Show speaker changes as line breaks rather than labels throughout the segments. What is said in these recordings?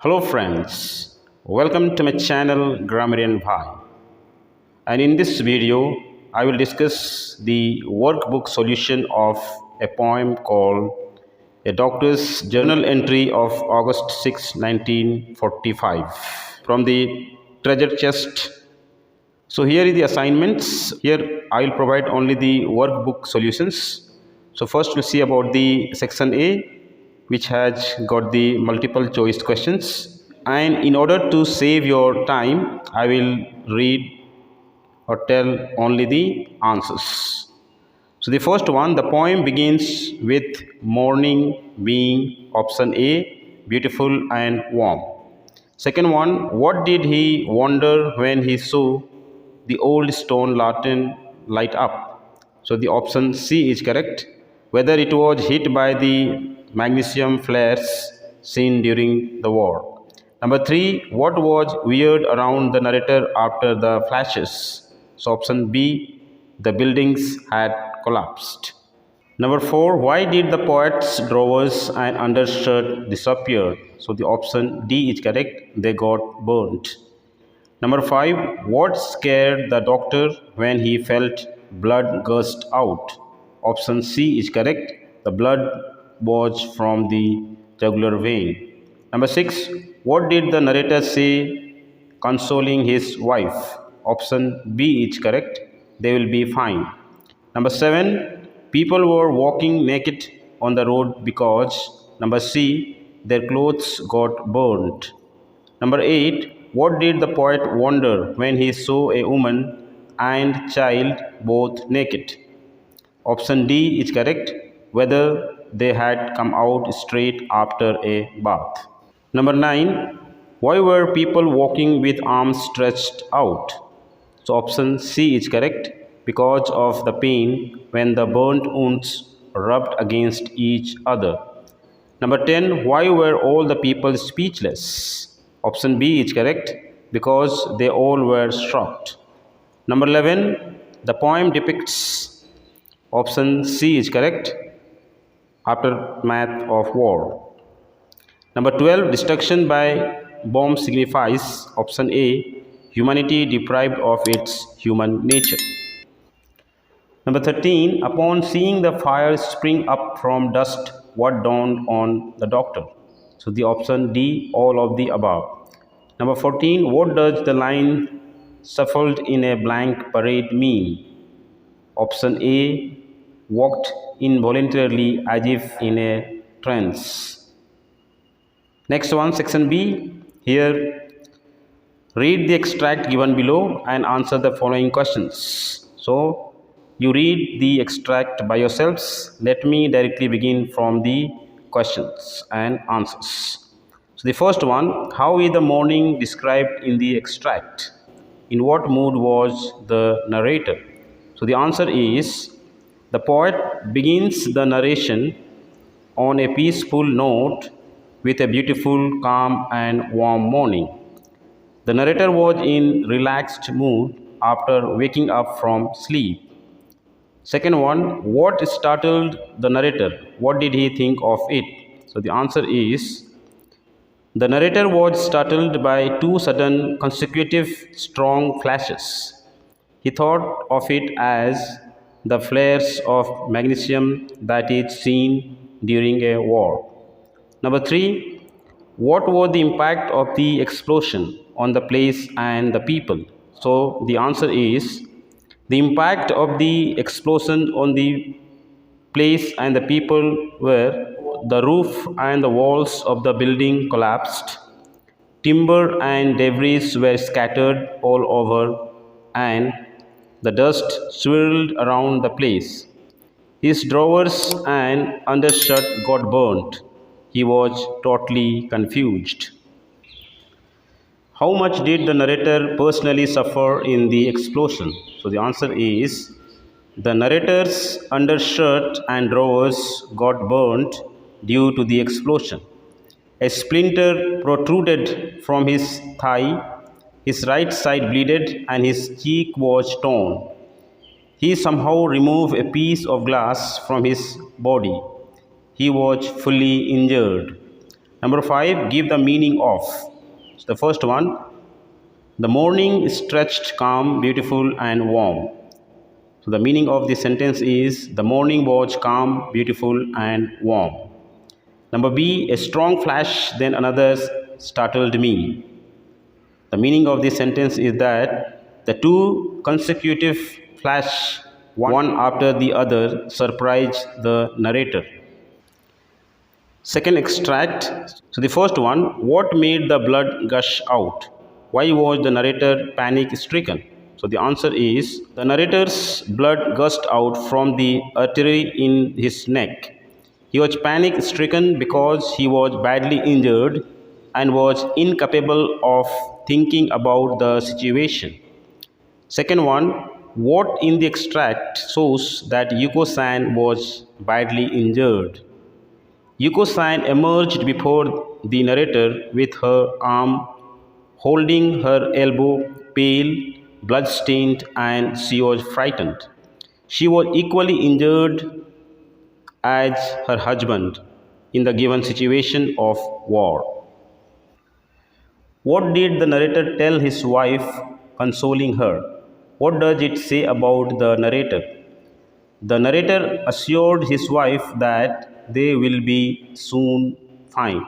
Hello friends, welcome to my channel Grammarian Bhai, and in this video I will discuss the workbook solution of a poem called A Doctor's Journal Entry of August 6, 1945 from the treasure chest. So here is the assignments. Here I will provide only the workbook solutions. So first we'll see about the section A, which has got the multiple choice questions, and in order to save your time I will read or tell only the answers. So the first one, the poem begins with morning being option A, beautiful and warm. Second one, what did he wonder when he saw the old stone lantern light up? So the option C is correct. Whether it was hit by the magnesium flares seen during the war. Number 3, what was weird around the narrator after the flashes? So option B, the buildings had collapsed. Number 4, why did the poet's drawers and undershirt disappear? So the option D is correct, they got burnt. Number 5, what scared the doctor when he felt blood gushed out? Option C is correct, the blood was from the jugular vein. Number 6, what did the narrator say consoling his wife? Option B is correct, they will be fine. Number 7, people were walking naked on the road because, number C, their clothes got burnt. Number 8, what did the poet wonder when he saw a woman and child both naked? Option D is correct, whether they had come out straight after a bath. Number 9, why were people walking with arms stretched out? So option C is correct, because of the pain when the burnt wounds rubbed against each other. Number 10, why were all the people speechless? Option B is correct, because they all were shocked. Number 11, the poem depicts, option C is correct, aftermath of war. Number 12, destruction by bomb signifies, option A, humanity deprived of its human nature. Number 13, upon seeing the fire spring up from dust, what dawned on the doctor? So the option D, all of the above. Number 14, what does the line shuffled in a blank parade mean? Option A, walked involuntarily as if in a trance. Next one, section B. Here, read the extract given below and answer the following questions. So, you read the extract by yourselves. Let me directly begin from the questions and answers. So, the first one, how is the morning described in the extract? In what mood was the narrator? So, the answer is, the poet begins the narration on a peaceful note with a beautiful, calm and warm morning. The narrator was in relaxed mood after waking up from sleep. Second one, what startled the narrator? What did he think of it? So the answer is, the narrator was startled by two sudden consecutive strong flashes. He thought of it as the flares of magnesium that is seen during a war. Number 3, what was the impact of the explosion on the place and the people? So the answer is, the impact of the explosion on the place and the people were the roof and the walls of the building collapsed, timber and debris were scattered all over, and the dust swirled around the place. His drawers and undershirt got burnt. He was totally confused. How much did the narrator personally suffer in the explosion? So the answer is, the narrator's undershirt and drawers got burnt due to the explosion. A splinter protruded from his thigh, his right side bleeded, and his cheek was torn. He somehow removed a piece of glass from his body. He was fully injured. Number 5, give the meaning of. So the first one, the morning stretched calm, beautiful and warm. So the meaning of this sentence is the morning was calm, beautiful and warm. Number B, a strong flash, then another startled me. The meaning of this sentence is that the two consecutive flash, one after the other, surprised the narrator. Second extract. So the first one, what made the blood gush out? Why was the narrator panic stricken? So the answer is the narrator's blood gushed out from the artery in his neck. He was panic stricken because he was badly injured and was incapable of thinking about the situation. Second one, what in the extract shows that Yuko-san was badly injured? Yuko-san emerged before the narrator with her arm holding her elbow, pale, blood-stained, and she was frightened. She was equally injured as her husband in the given situation of war. What did the narrator tell his wife, consoling her? What does it say about the narrator? The narrator assured his wife that they will be soon fine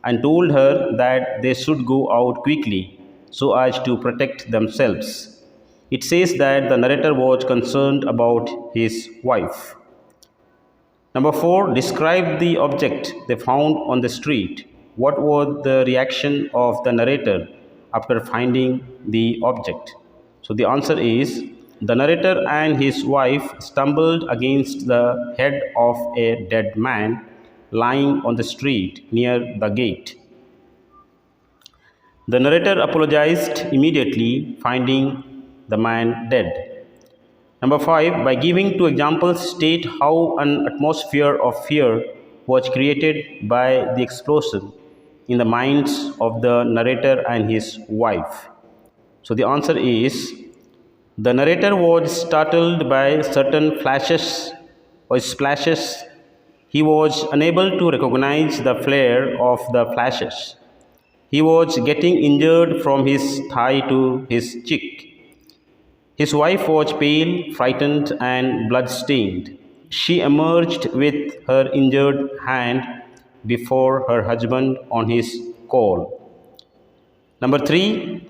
and told her that they should go out quickly so as to protect themselves. It says that the narrator was concerned about his wife. Number 4, describe the object they found on the street. What was the reaction of the narrator after finding the object? So the answer is the narrator and his wife stumbled against the head of a dead man lying on the street near the gate. The narrator apologized immediately, finding the man dead. Number 5, by giving two examples, state how an atmosphere of fear was created by the explosion in the minds of the narrator and his wife. So the answer is the narrator was startled by certain flashes or splashes. He was unable to recognize the flare of the flashes. He was getting injured from his thigh to his cheek. His wife was pale, frightened, and blood-stained. She emerged with her injured hand before her husband on his call. Number 3,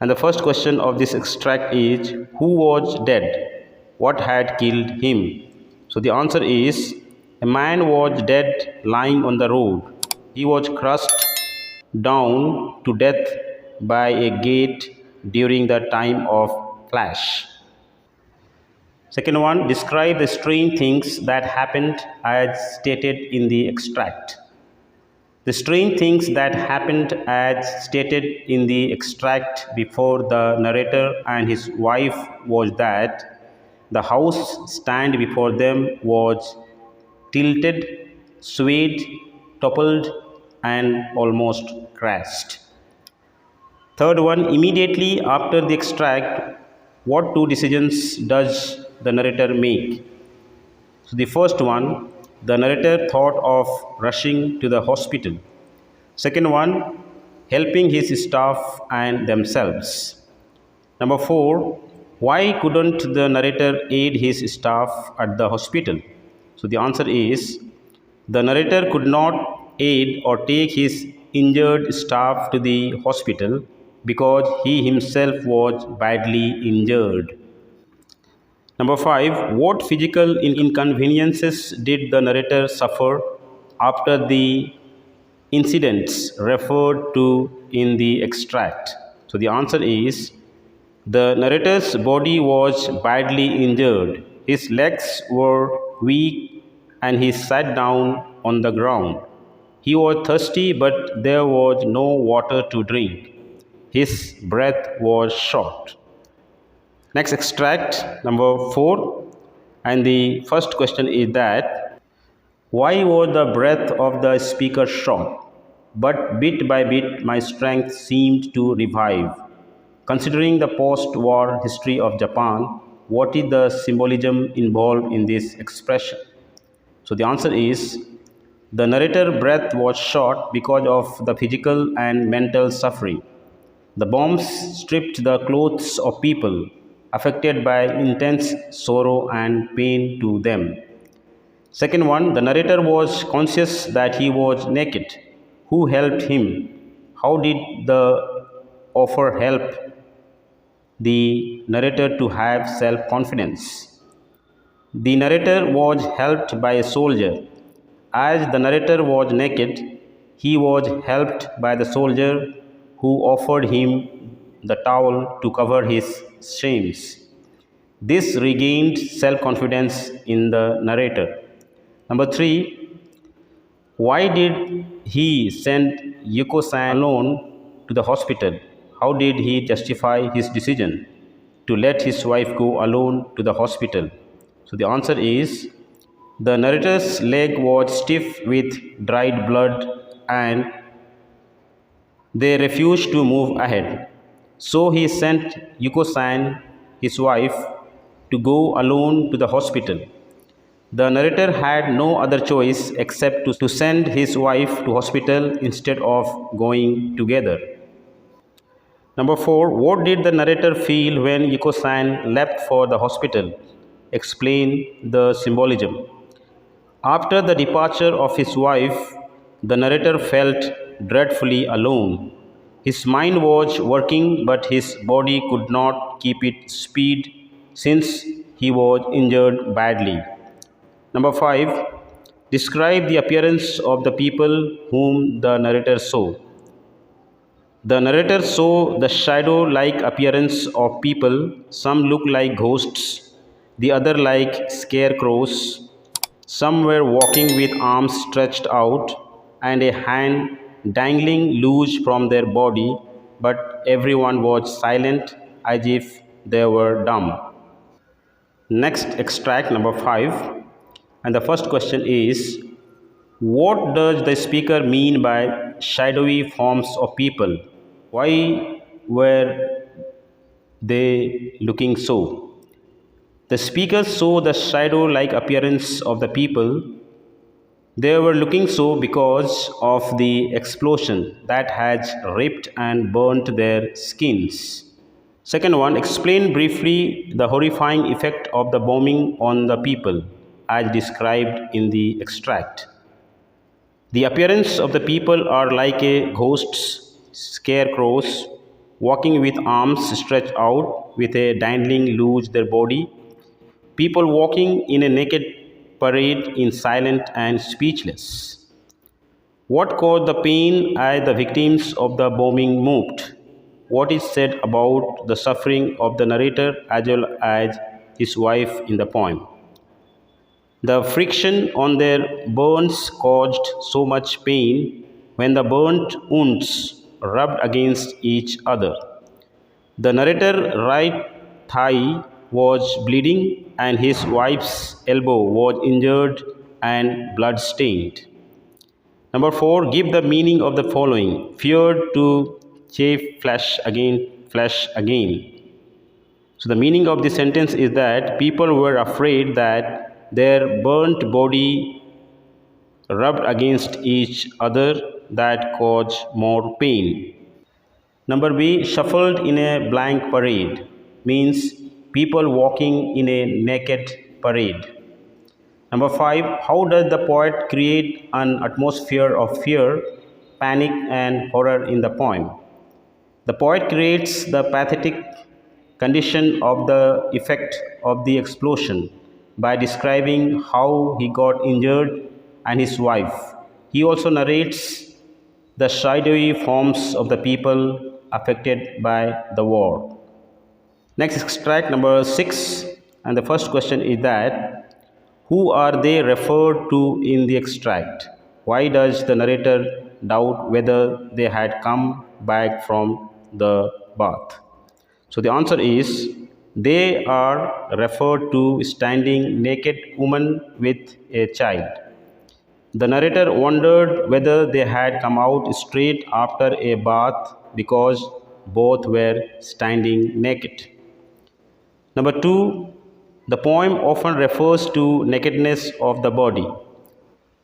and the first question of this extract is, who was dead? What had killed him? So the answer is, a man was dead lying on the road. He was crushed down to death by a gate during the time of flash. Second one, describe the strange things that happened as stated in the extract. The strange things that happened as stated in the extract before the narrator and his wife was that the house stand before them was tilted, swayed, toppled, and almost crashed. Third one, immediately after the extract, what two decisions does the narrator make? So the first one, the narrator thought of rushing to the hospital. Second one, helping his staff and themselves. Number 4, why couldn't the narrator aid his staff at the hospital? So the answer is, the narrator could not aid or take his injured staff to the hospital because he himself was badly injured. Number 5, what physical inconveniences did the narrator suffer after the incidents referred to in the extract? So the answer is, the narrator's body was badly injured. His legs were weak and he sat down on the ground. He was thirsty, but there was no water to drink. His breath was short. Next extract, number 4, and the first question is that, why was the breath of the speaker short? But bit by bit my strength seemed to revive. Considering the post-war history of Japan, what is the symbolism involved in this expression? So the answer is, The narrator's breath was short because of the physical and mental suffering. The bombs stripped the clothes of people affected by intense sorrow and pain to them. Second one, the narrator was conscious that he was naked. Who helped him? How did the offer help the narrator to have self confidence? The narrator was helped by a soldier. As the narrator was naked, he was helped by the soldier who offered him the towel to cover his shames. This regained self confidence in the narrator. Number three, why did he send Yuko-san alone to the hospital? How did he justify his decision to let his wife go alone to the hospital? So the answer is the narrator's leg was stiff with dried blood and they refused to move ahead. So he sent Yuko-san, his wife, to go alone to the hospital. The narrator had no other choice except to send his wife to hospital instead of going together. Number 4. What did the narrator feel when Yuko-san left for the hospital? Explain the symbolism. After the departure of his wife, the narrator felt dreadfully alone. His mind was working, but his body could not keep its speed since he was injured badly. Number 5. Describe the appearance of the people whom the narrator saw. The narrator saw the shadow-like appearance of people. Some looked like ghosts, the other like scarecrows. Some were walking with arms stretched out and a hand dangling loose from their body, but everyone was silent as if they were dumb. Next extract number 5, and the first question is, what does the speaker mean by shadowy forms of people? Why were they looking so? The speaker saw the shadow-like appearance of the people. They were looking so because of the explosion that has ripped and burnt their skins. Second one, explain briefly the horrifying effect of the bombing on the people as described in the extract. The appearance of the people are like a ghosts, scarecrows, walking with arms stretched out with a dangling loose their body, people walking in a naked parade in silent and speechless. What caused the pain as the victims of the bombing moved? What is said about the suffering of the narrator as well as his wife in the poem? The friction on their burns caused so much pain when the burnt wounds rubbed against each other. The narrator's right thigh was bleeding and his wife's elbow was injured and blood-stained. Number 4, give the meaning of the following. Feared to chafe flesh again. So the meaning of this sentence is that people were afraid that their burnt body rubbed against each other that caused more pain. Number B, shuffled in a blank parade means people walking in a naked parade. Number 5, how does the poet create an atmosphere of fear, panic and horror in the poem? The poet creates the pathetic condition of the effect of the explosion by describing how he got injured and his wife. He also narrates the shadowy forms of the people affected by the war. Next extract number 6, and the first question is that who are they referred to in the extract? Why does the narrator doubt whether they had come back from the bath? So the answer is they are referred to standing naked woman with a child. The narrator wondered whether they had come out straight after a bath because both were standing naked. Number 2, the poem often refers to nakedness of the body.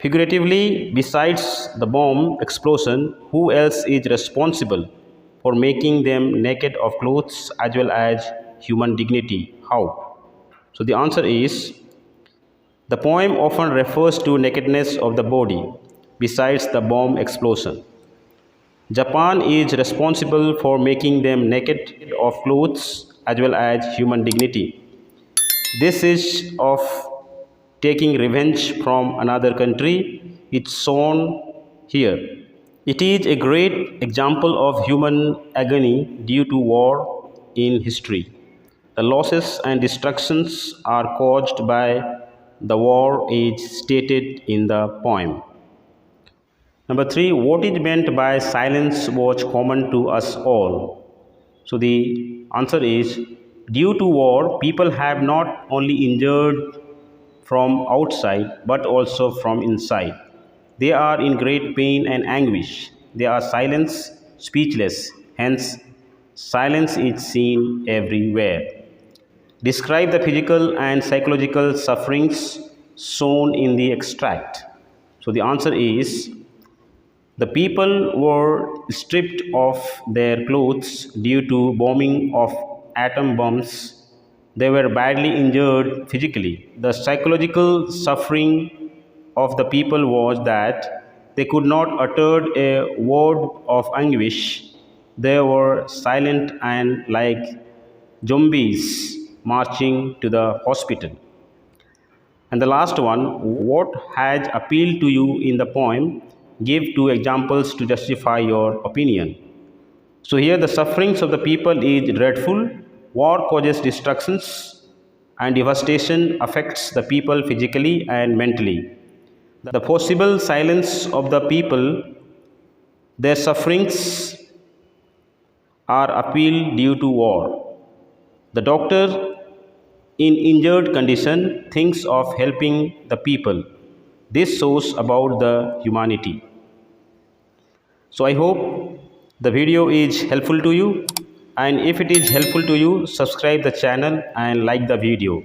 Figuratively, besides the bomb explosion, who else is responsible for making them naked of clothes as well as human dignity? How? So the answer is the poem often refers to nakedness of the body besides the bomb explosion. Japan is responsible for making them naked of clothes as well as human dignity. This is of taking revenge from another country. It's shown here. It is a great example of human agony due to war in history. The losses and destructions are caused by the war is stated in the poem. Number three, what is meant by silence was common to us all? So the answer is due to war, people have not only injured from outside but also from inside. They are in great pain and anguish. They are silenced, speechless. Hence, silence is seen everywhere. Describe the physical and psychological sufferings shown in the extract. So the answer is the people were stripped of their clothes due to bombing of atom bombs. They were badly injured physically. The psychological suffering of the people was that they could not utter a word of anguish. They were silent and like zombies marching to the hospital. And the last one, what has appealed to you in the poem? Give two examples to justify your opinion. So here the sufferings of the people is dreadful. War causes destructions and devastation affects the people physically and mentally. The possible silence of the people, their sufferings are appealed due to war. The doctor in injured condition thinks of helping the people. This shows about the humanity. So I hope the video is helpful to you, and if it is helpful to you, subscribe the channel and like the video.